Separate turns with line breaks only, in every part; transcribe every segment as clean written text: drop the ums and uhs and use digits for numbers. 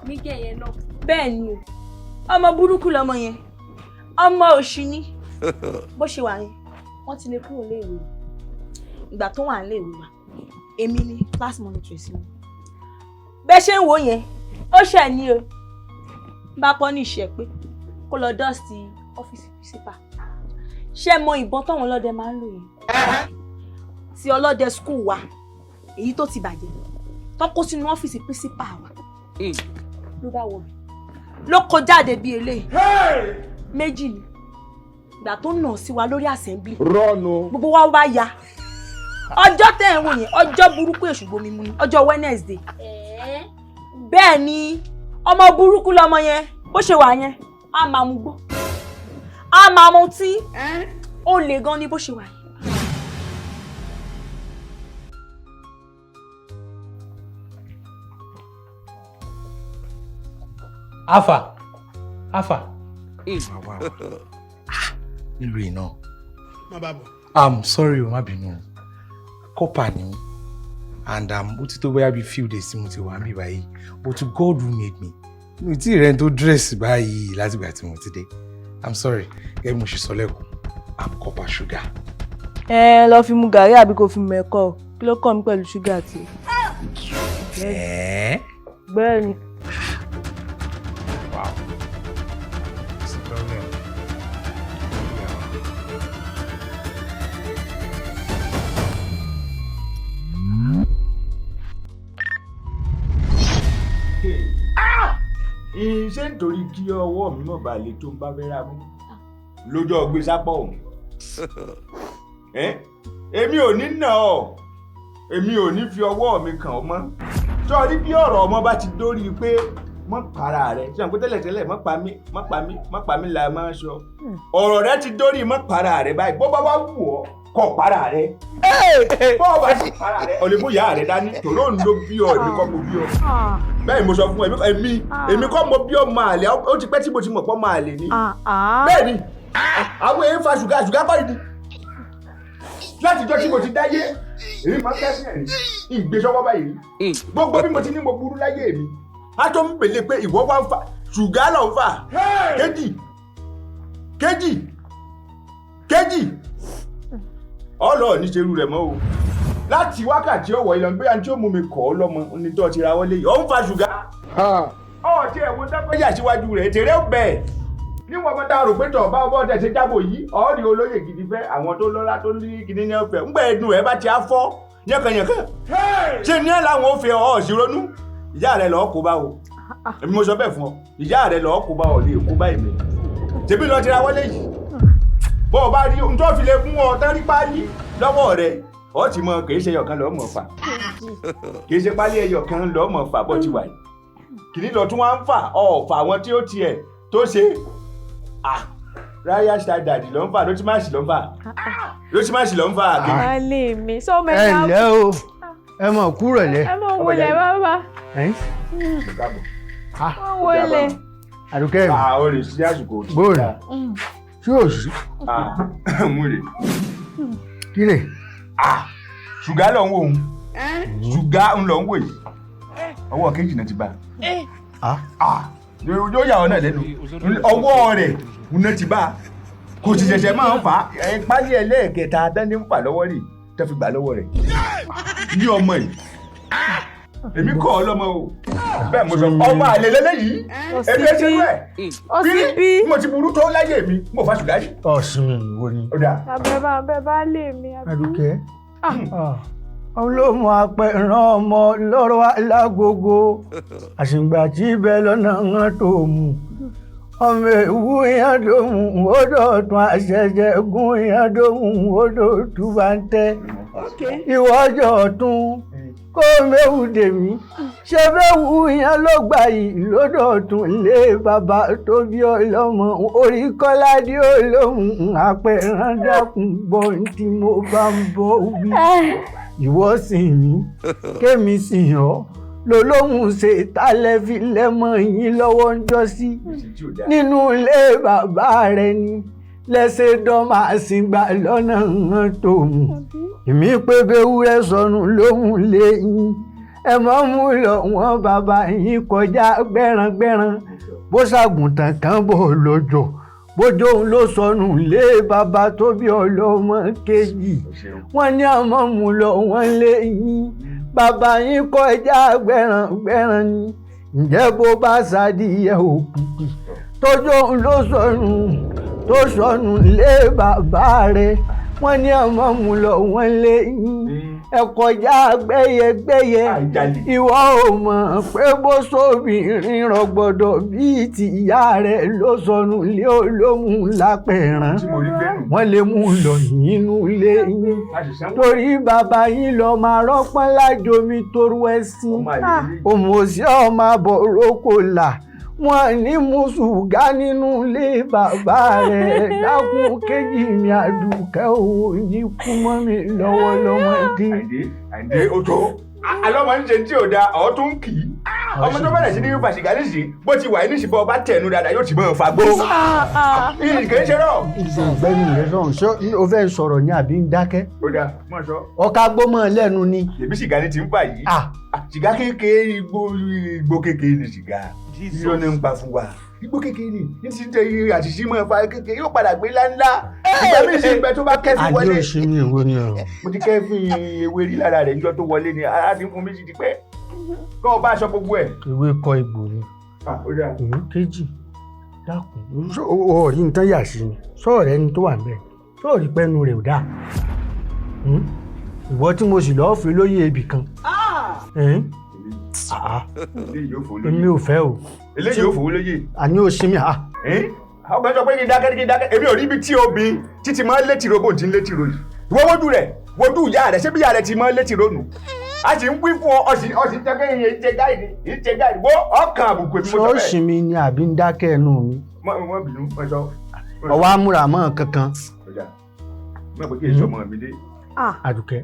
mi ge yẹn náà.
Bẹ́ẹ̀ ni o. Ọmọ burúkú lọmọ yẹn. Ọmọ òṣì ni. Bó ṣe wà yẹn, wọ́n ti lè kúrò lé ìwé. Ìgbà tó wà nílé ìwé wa, èmi ni class monitor sí wọn. Bẹ́ẹ̀ ṣe ń wò yẹn, ó ṣẹ̀ ní o. Bá punish ẹ pé kó lọ dust ọ́fíìsì principal. Ṣé mọ ìbọn táwọn ọlọ́dẹ máa ń lò yẹn? Ti ọlọ́dẹ school wa, èyí tó ti bàjẹ́. Tó kó sínú ọ́fíìsì principal wa. Ló bá wọ̀ mí. Ló kó jáde bí eléyìí. Méjì ni. Ìgbà tó nà sí wa lórí assembly.
Rọ́nu.
Gbogbo wa wá ya. Ọjọ́ tẹ́ ẹ̀ ń wò yẹn, ọjọ́ burúkú èṣùgbò mi mú ni, ọjọ́ Wednesday. Bẹ́ẹ̀ ni, ọmọ burúkú lọmọ yẹn, bó ṣe wà yẹn, a máa mú gbó. A máa mú tí ó le gan ni bó ṣe wà yẹn.
Afa. Nílùú iná.
Má bá bọ̀.
I'm sorry o, má bínú. Copper ni. And ó ti tó bóyá bí few days tí mo ti wà níbí báyìí. But to God who made me. Mi ti rẹ̀ tó dress báyìí láti ìgbà tí mo ti dé. I'm sorry. Gẹ́gẹ́ mo ṣe sọ lẹ́kọ̀ọ́. I'm copper sugar.
Lọ fi mu gàrí àbí kò fi mu ẹ̀kọ. Kí ló kàn mí pẹ̀lú sugar tí? Bẹ́ẹ̀ ni.
Wow. It's a problem.
Ṣé nítorí kí ọwọ́ mi mọ̀ bá lè tó ń bá fẹ́ ra mú lójó ọgbẹ́ sápọ̀ òun. Èmi ò ní nà ọ́, èmi ò ní fi ọwọ́ mi kàn ọ́ mọ́. Sọ́ọ́rí bí ọ̀rọ̀ ọmọ bá ti dórí pé mọ́ para rẹ̀ ṣé àpò tẹ́lẹ̀tẹ́lẹ̀ mọ́ pa mí la máa sọ. Ọ̀rọ̀ rẹ ti dórí mọ́ para rẹ̀ báyìí bó bá wá wù ọ́ kọ̀ para rẹ̀. Bó bá sì para rẹ̀ ọ̀lẹ́bù ìyá rẹ̀ dání tòró ń lo bí ọ èmi kọ́ mo bí ọ. Bẹ́ẹ̀ mo sọ fún èmi kọ́ mo bí ọ máa lè ó ti pẹ́ tí mo ti mọ̀ pọ́ máa lè ní. Bẹ́ẹ̀ ni àwọn èèyàn fa ṣùgá kọ́ ìdí. Láti jọ́ tí mo ti dáyé èmi máa ń kẹ́sì ẹ̀rín ìgbésọ́wọ́ báyìí gbogbo bí mo ti ní mo burú láyé mi á tó ń bèlè pé ìwọ wá ń fa ṣùgá lọ ń fà kéjì ọlọ́ọ̀ ní ṣerú rẹ̀ mọ́ o láti wákàtí ọ̀wọ̀ ìlànà bóyá tí ó mú mi kọ́ ọ lọ́mọ onítọ́ ti ra wọlé yìí ó ń fa ṣùgá ọ̀ọ́tí ẹ̀wọ̀n dákọ́jà síwájú rẹ̀ tèrè ó bẹ̀ níwọ̀n bá tá rò pé tọ̀ bá ọbọ̀ tẹ̀ ṣe jábọ̀ yìí ọ̀ọ́rì olóyè gidi fẹ́ àwọn tó lọ́lá tó ní gidi ní ọ̀fẹ́ ńgbà ẹ̀dùn ẹ̀ bá ti á fọ́ yánkanyànkan ṣé ní ẹ̀ làwọn ò fẹ́ ọ̀ sí ronú ìyá rẹ̀ lọ́ọ́ kó bá o èmi mo sọ bẹ́ẹ̀ fún ọ ìyá rẹ̀ lọ́ọ́ kó bá ọ lè kó bá èmi tèmi lọ ti ra wọlé yìí bọ́ ọ bá rí ohun tó fi lè fún ọ tán rí páálí lọ́wọ́ rẹ̀ ọ ti mọ kìí ṣe ẹyọkan lọ́ọ́ mọ̀ fà kìí ṣe páálí ẹyọkan lọ́ọ́ mọ̀ fà bọ́ ti wà yìí kìíní lọ tún wá ń fà ọ̀fà àwọn tí ó tiẹ̀ tó ṣe ráyà ṣàdàdì ló ń fà lótímáàsì ló ń fà
alẹ́ mi sọ mẹ́ta.
Ẹ ǹlẹ́ o ẹ mọ̀ kúrò lẹ́.
Ẹ mọ̀ wọlé bàbá. Wọ́n wọlé.
Àdùkẹ́ mi.
O lè ṣí àsìkò tí.
Bóòlù tí ò sí.
Mú rè.
Kí lè.
Ṣùgá lọ ń wò ó ṣùgá ń lọ ń wò yìí ọwọ́ kejì náà ti bá yóò yà ọ́ náà lẹ́nu ọwọ́ rẹ̀ náà ti bá kò sì ṣẹ̀ṣẹ̀ máa ń fà á pálí ẹlẹ́ẹ̀kẹta dání ń fà lọ́wọ́ rẹ̀ tó fi gbà lọ́wọ́ rẹ̀ ní ọmọ yìí èmi kọ́ ọ lọ́mọ o bẹ́ẹ̀ mo sọ ọmọ àlè lélẹ́yìí èmi ẹsẹ̀ rẹ̀ bí mo ti burú tó láyé mi mo fa ṣùgá yìí.
Ọ̀sùn wo ni.
Bẹ́ẹ̀ bá lè mi.
Àdùkẹ́ olómọ apẹ̀ràn ọmọ lọ́rọ̀ alágogo àṣìgbà tí ibẹ̀ lọ́nà wọn tó mú ọmọ ewu ìyàn tó mú odò tún àṣẹjẹ gún ìyàn tó mú odò tún bá ń tẹ́ ìwọ́jọ́ tún kó méwù dèmí ṣe méwù ìyàn ló gbà yìí lọ́dọ̀ tún lé bàbá tó bí ọlọ́mọ orí kọ́ládé olóhùn apẹ̀ràn dákun gbọ́n tí mo bá ń bọ̀ wí. Ìwọ sìn mí kémi sìn ọ́ lolóhùn ṣe tálẹ́ fi lẹ́mọ̀ yín lọ́wọ́ ń jọ sí nínú ilé bàbá rẹ ni lẹ́sẹ̀ dọ́mà àsìngbà lọ́nà hàn tó mú èmi pé bewúrẹ́ sọnù lóhùn lẹ́yìn ẹ má mú lọ wọn bàbá yín kọjá gbẹrangbẹran bó ṣàgùntàn kan bò lójó bójó òun ló sọnù lé bàbá tó bí ọlọ́mọ kejì wọ́n ní àmọ́ mú lọ wọ́n lé yín bàbá yín kọjá gbẹrangbẹran ni ǹjẹ́ bó bá ṣàdìyẹ òkùnkùn tójó òun ló sọnù lé bàbá rẹ̀ wọ́n ní àmọ́ mú lọ wọ́n lé yín ẹ kọjá gbẹ́yẹgbẹ́yẹ ìwọ ò mọ̀ pé bó sóbìnrin rọgbọdọ̀ bíi ti ìyá rẹ̀ ló sọnù lé olómù lápẹ̀rán wọ́n lè mú lọ nínú ilé yín torí bàbá yín lọ máa rọ́pọ́n lájomi torú ẹṣin òmòsí ọmọ àbọ̀rókò là wọ́n ní mùsùlùmí nínú ilé bàbá rẹ̀ dákun kejì mi àdùkẹ́ òun yìí kú mọ́ mi lọ́wọ́ lọ́mọdé.
àìdé ojo alọ́mọ ń ṣe tí ò da ọ̀ tún kì í ọmọ tó bẹ̀rẹ̀ sí ní yóò ṣìgá níṣì bó ti wà níṣì bọ́ ọba tẹ̀nu dáadáa yóò ti mọ̀ ọ́n fagbó. kì í ṣe rọ.
ìgbẹ́ni rẹ̀ sọ̀rọ̀ ṣé o fẹ́ sọ̀rọ̀ ní àbí ń dákẹ́.
ó dáa mọ̀ sọ.
ọkà gbọ́mọ lẹ́nu ni.
èmi ṣìgá ni ti ń fà yìí. ṣìgá kékeré igbó kékeré ni ṣìgá. yíyọ ní ń pa fún wa igbó kékeré ni ní ti tẹ iye àṣìṣe mọ́ fa kékeré yóò padà gbé ńláńlá ìgbà mi ṣe ìgbà tó bá kẹ́fín wọlé.
àdé òṣè ni èwo ni ọ̀rọ̀.
mo ti kẹ́fín ewé rí lára rẹ̀ níjọ́ tó wọlé ni ara ti ń fún mi sí ti pẹ́ kọ́ ọ bá aṣọ gbogbo ẹ̀.
ewé kọ egbò ni. òun kejì dákun ọ̀rí nǹkan yà sí ni sọ̀rọ̀ ẹni tó wà ń bẹ̀ sọ̀rí pẹ́nu rẹ̀ ò dáa ìwọ tí mo sì lọ́ọ́ fi lóye ibì kan. èmi ò fẹ́ o.
eléyìí ò fowó lóye.
àní ò sinmi à.
ọgbẹ́ sọ pé kí n dákẹ́ èmi ò rí ibi tí obìnrin títí máa ń létí robó tí ń létí ro yìí. ìwọ wojú rẹ̀ wojú ìyá rẹ̀ ṣé bí ìyá rẹ̀ ti máa ń létí ronù. a sì ń wí fún ọ ọsì jẹ́kẹ́ ìyẹn ìjẹ gáìdì bó ọkàn àbùkù èmi mo sọ bẹ́ẹ̀.
ṣọ́ọ̀ṣì mi ni àbí ń dákẹ́ ẹnu mi.
wọ́n bínú wọ́n sọ.
ọwọ́ amúramọ́ kankan.
mọ̀ pé kí èso ọmọ mi dé.
Àdùkẹ́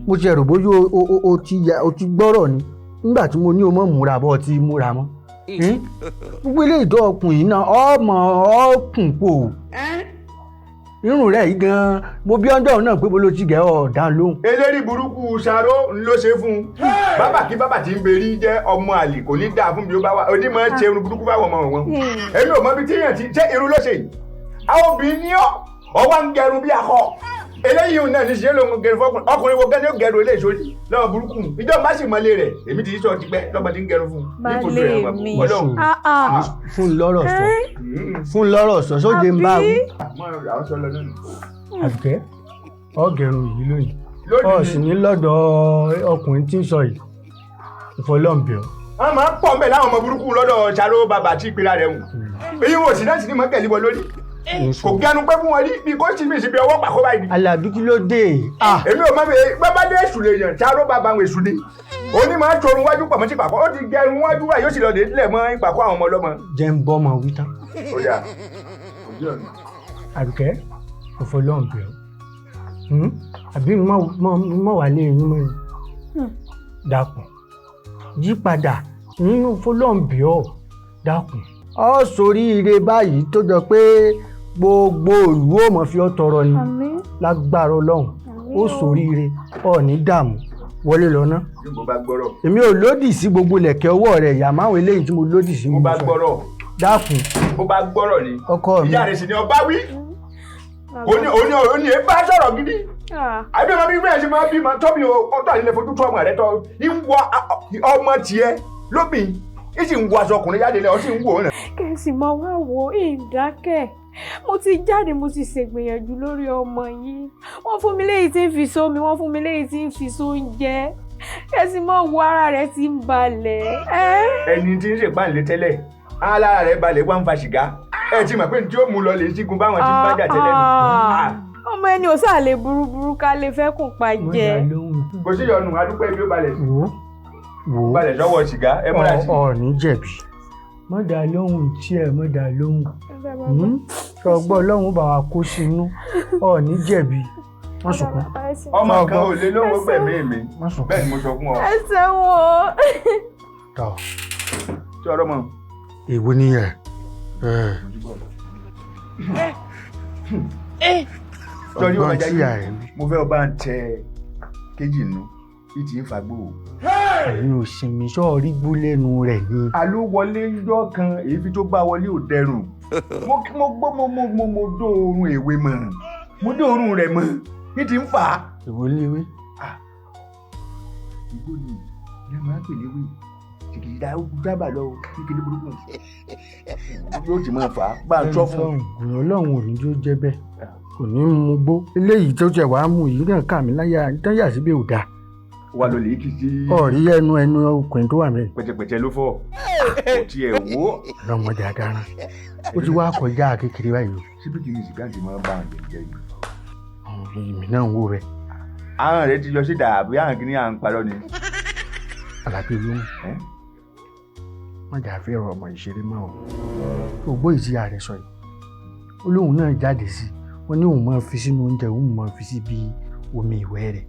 mo ti ẹ̀rù bóyá o ti gbọ́rọ̀ ni nígbà tí mo ní o mọ̀ múra bọ́ ti múra mọ́ gbogbo ilé ìtọ́ ọkùnrin náà ọmọ ọkùn pò irun rẹ̀ yìí gan-an mo bí ọjọ́ náà pé bó ló ti gẹ̀ ọ́ dá lóhùn.
eléri burúkú Ṣaró ló ṣe fún un bàbá kí bàbá tí ń berí jẹ́ ọmọ àlè kò ní dáa fún bí ó bá wà onímọ̀ ṣe irun burúkú báwọn ọmọ wọn èmi ò mọ bí tíyàn ti ṣe irun ló ṣe yìí àwọn obìnrin ní ọwọ́ ń gẹrun bí akọ eléyìí náà ní ṣe ló ń gẹrun fọkùnrin ọkùnrin wo gẹ́gẹ́ gẹrun eléyìí sórí lọ́wọ́ burúkú ìjọba sì mọ́lé rẹ̀ èmi ti sọ ti pẹ́ lọ́mọdé ń gẹrun fún un
fún lọ́rọ̀ sọ sóde ń bá wí. Àdùkẹ́ ọ̀gẹ̀rùn yìí lónìí ọ̀ sì ní lọ́dọ̀ ọkùnrin tí ń sọ yìí ìfọlọ́ǹbẹ̀.
wọ́n máa ń pọ̀ mbẹ́ láwọn ọmọ burúkú lọ́dọ̀ Ṣaró bàbá tí ìpínlẹ̀ rẹ̀ wù èyí wò sí náà sì ní mọ́ kẹ̀lé wọn lórí kò gẹnu pé fún wọn rí bí kò sí mi síbi ọwọ́ pàkó báyìí.
Àlàbí kí ló dé.
èmi ò mọ mi bàbá dé èṣù lè yàn Ṣaró bàbá àwọn èṣù ni òní máa ń torun wájú pọ̀ mọ́ sí pàkó ó ti gẹrun wájú wa yóò sì lọ dé ilẹ̀ mọ́ ìpàkó àwọn ọmọ ọlọ́mọ.
jẹ́ ń bọ́ ọmọ wí tán.
ó dà
Àdùkẹ́ kò fọlọ́run bẹ̀ ọ́ àbí mọ̀ wà lé yín mọ́ ni dákun yí padà nínú fọlọ́run bẹ̀ ọ́ dákun. ọ ṣoríire báyìí tó jọ pé gbogbo ìlú ò mọ̀ fi ọ́ tọrọ ni lágbára Ọlọ́run ó ṣoríire ọ̀ ní dààmú wọlé lọ́nà. èmi ò lòdì sí gbogbo lẹ̀kẹ̀ ọwọ́ rẹ̀ ìyá máwọn eléyìí tí mo lòdì sí.
mo bá gbọ́rọ̀
dákun.
mo bá gbọ́rọ̀ ni
ọkọ mi
ìyá rẹ̀ sì ni ọba wí òní ẹ bá sọ̀rọ̀ gidi àbí ọmọ bíbí ẹ̀ ṣe máa bí ma tọ́bi ọ̀tọ̀ àlẹ́ fojú tó ọmọ rẹ̀ tọ́ ń wọ ọmọ tiẹ̀ lóbìn ń sì ń wọ aṣọ ọkùnrin jáde lẹ́ ọ sì ń wò ó rẹ̀.
kẹ̀sì máa wá wo ìdákẹ́ mo ti jáde mo ti ṣègbìyànjú lórí ọmọ yìí wọ́n fún mi léyìí tí ń fi sómi wọ́n fún mi léyìí tí ń fi sóúnjẹ kẹ̀sì máa wo ara rẹ̀ ti ń balẹ̀.
ẹni tí ń ṣèpáǹlé tẹ́lẹ̀ alára rẹ̀ balẹ̀ wá ń fa ṣìgá ẹ ti mọ̀ pé tí ó mú lọ lè sígun báwọn ti ń bájà tẹ́lẹ̀ nù.
ọmọ ẹni ò sáà lè burúburú ká lè fẹ́ kùn pa jẹ.
kò sí ìyọnu adúpẹ́ bí ó balẹ̀ sí. balẹ̀ sọ́wọ́ ṣìgá ẹ múra sí.
ọ̀ọ́nì jẹ̀bi mọ́dà lóhùn tí ẹ mọ́dà lóhùn ṣọgbọ́n ọlọ́run bá wa kó sínú ọ̀ọ́nì jẹ̀bi wọ́n sunkún.
ọmọ kan ò lè lóhùn gbẹ̀mí mi bẹ́ẹ̀ ni mo sọ fún ọ.
ẹsẹ̀ wọn.
tí ọ̀rọ̀ mọ̀.
èwo ni ẹ.
sọrí ọmọ jáde mo fẹ́ ọba ń tẹ kéjì nù ìtì ń fagbó
àmì òsínmi sọ́ọ̀rí gbó lẹ́nu rẹ̀ ni.
àló wọlé yọ kan èéfì tó bá wọlé ò dẹrùn mo dóorun èwe mọ́ mo dóorun rẹ̀ mọ́ ní ti ń fà á.
ìwọ léwé.
ìgbó ni ẹ máa ń pè léwé kìkì dábàá lọ kékeré burúkú yóò ti máa fà á bá a tọ́ fún.
ọlọ́run ò ní jó jẹ́ bẹ́ẹ̀ kò ní mú gbó eléyìí tó jẹ́ wàá mú yìí náà kà mí láyà tán yà síbẹ̀ ò dáa.
wà ló lè kí sí.
ọ̀rí ẹnu ọkùnrin tó wà mẹ́rin.
pẹ̀tẹ̀pẹ̀tẹ̀ ló fọ́ kò tiẹ̀ wó.
ọlọ́mọdé adáran ó ti wá kọjá kékeré báyìí.
síbí kì í sìgá ti máa bá àwọn jẹjẹ yìí.
èmi náà ń wò rẹ.
àwọn rẹ ti lọ sí dàbí àwọn kìíní à ń parọ́ ni.
àlàbí olóhùn wọn jà fẹ́ ọmọ ìṣeré mọ́ o gbọ́ ìtì ààrẹ sọ yìí olóhùn náà jáde sí wọn ní òun máa fi sínú oúnjẹ òun máa fi sí bí omi ìwẹ̀ rẹ̀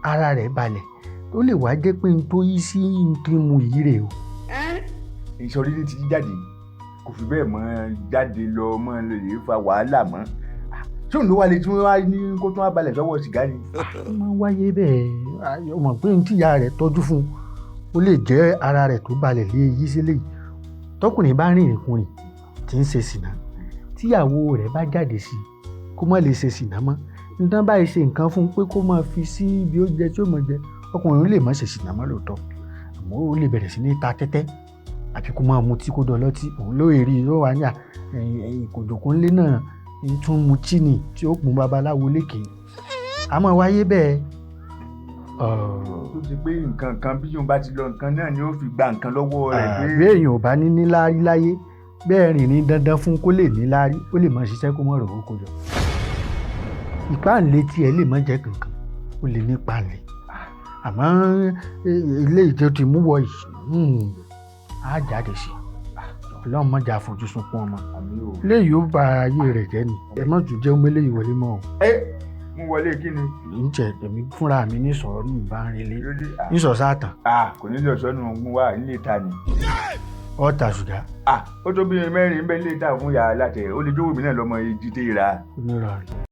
ara rẹ̀ balẹ̀ tó lè wá jẹ́ pé n tó yí sí n tí mu yìí rè o.
ìsọ̀rí ní ti jáde kò fi bẹ́ẹ̀ mọ́ jáde lọ mọ́ lè fa wàhálà mọ́ tí òun ló wá lè tí wọ́n wá ní kó tún wá balẹ̀ sọ́wọ́ sìgá ni.
ó máa ń wáyé bẹ́ẹ̀ ọmọ pé n tíya rẹ̀ tọ́jú fún un ó lè jẹ́ ara rẹ̀ tó balẹ̀ lé yí sílẹ̀ yìí tọkùnrin bá rìnrìn kùnrin tí ń ṣe sìnà tíyàwó rẹ̀ bá jáde sí kó má lè ṣe sìnà mọ́ nítorí báyìí ṣe nǹkan fún un pé kó máa fi sí ibi oúnjẹ tí ó mọ̀ jẹ ọkùnrin lè má ṣe sìnà mọ́ lóòótọ́ àmọ́ ó lè bẹ̀rẹ̀ sí ní ta tẹ́tẹ́ àfi kó máa mutí kó dọlọ́tí òun ló rí i ló wà ní ìkòjòkúnlé náà ń tún mu tíìnì tí ó pọn babaláwo lékè àmọ́ wáyé bẹ́ẹ̀.
tó ti pé nǹkan kan bí yóò bá ti lọ nǹkan náà ni ó fi gba nǹkan lọ́wọ́ rẹ̀ pé.
bí èèyàn ò bá ní níláárí láyé bẹ́ẹ̀ rìn ní dandan fún kó lè níláárí ó lè máa ṣiṣẹ́ kó mọ̀ rò ó kó jọ. ìpáǹlé tiẹ̀ lè má jẹ́ kankan ó lè ní ìpáǹlé àmọ́ ilé ìjọ ti mú wọ yìí á jáde sí ọlọ́run má jà fojú sunkún ọmọ léyìí ó ba ayé rẹ̀ jẹ́ ni ẹ má tún jẹ́ ọmọlé yìí wọlé mọ́ o.
ń wọlé kí ni.
ń jẹ èmi fúnra mi ní sọ̀rọ̀ ní ìbárinlé ní sọ̀sá àtàn.
kò ní lọ sọ́nù ogun wa nílé ta ni.
ọ̀tà ṣùgá.
ó tó bí mẹ́rin bẹ́ẹ̀ nílé ta fún yàrá látẹ̀ ó lè jówó mi náà lọ́mọ ìdíje ra.
onírọ̀rùn.